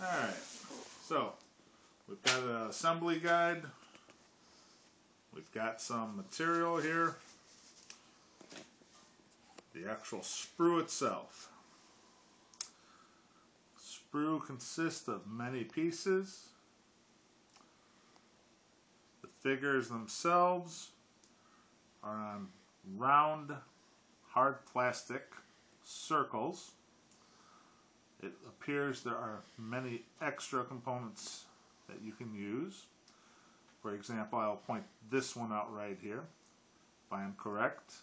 Alright, so we've got an assembly guide. We've got some material here. The actual sprue itself. Sprue consists of many pieces. The figures themselves are on round, hard plastic circles. It appears there are many extra components that you can use. For example, I'll point this one out right here. If I am correct,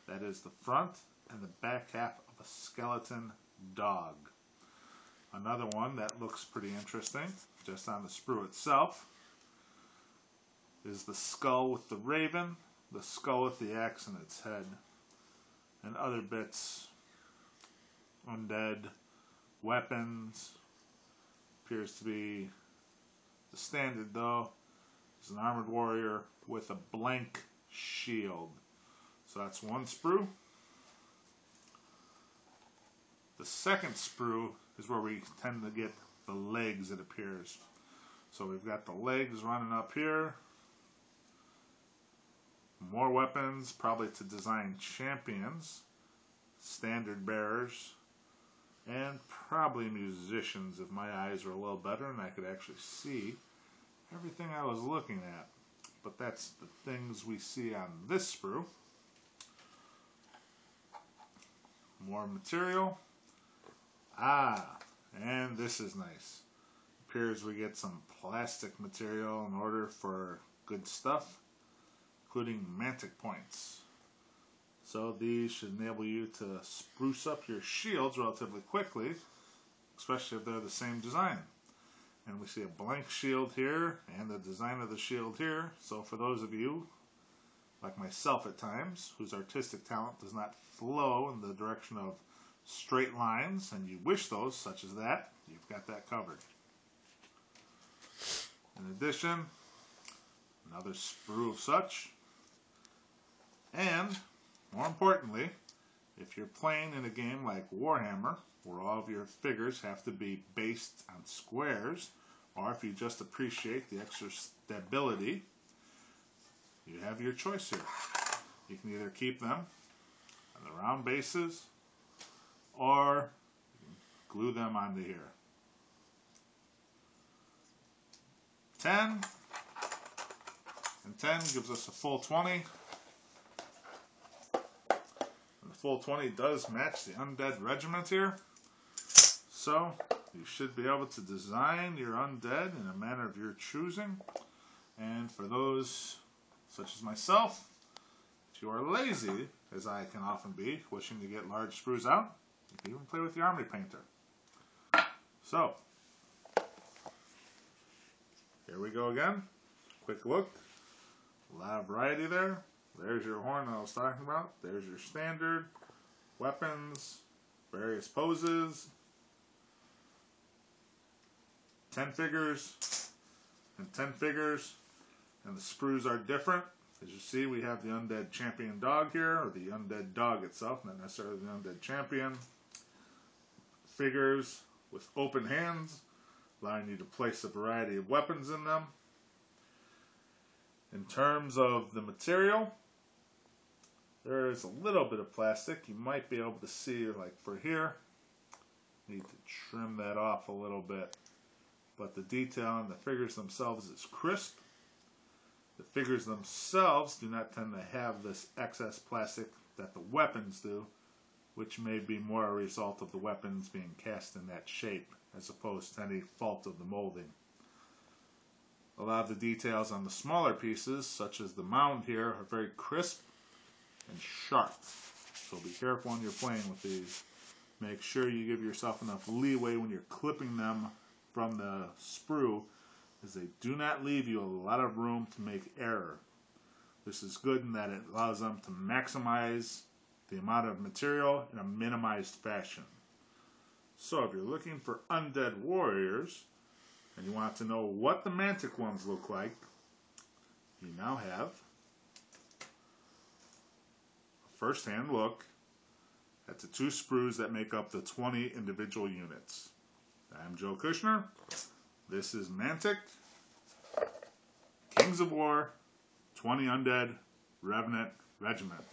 that is the front and the back half of a skeleton dog. Another one that looks pretty interesting, just on the sprue itself, is the skull with the raven, the skull with the axe in its head, and other bits, undead, weapons. Appears to be the standard though. Is an armored warrior with a blank shield. So that's one sprue. The second sprue is where we tend to get the legs, it appears. So we've got the legs running up here. More weapons, probably to design champions, standard bearers, and probably musicians if my eyes were a little better and I could actually see everything I was looking at. But that's the things we see on this sprue. More material. And this is nice. Appears we get some plastic material in order for good stuff, including Mantic points. So these should enable you to spruce up your shields relatively quickly, especially if they're the same design. And we see a blank shield here and the design of the shield here. So for those of you, like myself at times, whose artistic talent does not flow in the direction of straight lines, and you wish those, such as that, you've got that covered. In addition, another sprue of such. And, more importantly, if you're playing in a game like Warhammer, where all of your figures have to be based on squares, or if you just appreciate the extra stability, you have your choice here. You can either keep them on the round bases, or you can glue them onto here. 10 and 10 gives us a full 20. And the full 20 does match the Undead Regiment here. So you should be able to design your undead in a manner of your choosing. And for those such as myself, if you are lazy, as I can often be, wishing to get large sprues out, you can even play with your army painter. So, here we go again. Quick look. A lot of variety there. There's your horn I was talking about. There's your standard. Weapons. Various poses. 10 figures. And 10 figures. And the sprues are different. As you see, we have the Undead Champion Dog here, or the Undead Dog itself, not necessarily the Undead Champion. Figures with open hands, allowing you to place a variety of weapons in them. In terms of the material, there is a little bit of plastic. You might be able to see, like for here, need to trim that off a little bit. But the detail on the figures themselves is crisp. The figures themselves do not tend to have this excess plastic that the weapons do, which may be more a result of the weapons being cast in that shape as opposed to any fault of the molding. A lot of the details on the smaller pieces, such as the mound here, are very crisp and sharp. So be careful when you're playing with these. Make sure you give yourself enough leeway when you're clipping them from the sprue, as they do not leave you a lot of room to make error. This is good in that it allows them to maximize the amount of material in a minimized fashion. So if you're looking for undead warriors, and you want to know what the Mantic ones look like, you now have a first-hand look at the two sprues that make up the 20 individual units. I'm Joe Kushner. This is Mantic, Kings of War, 20 Undead Revenant Regiment.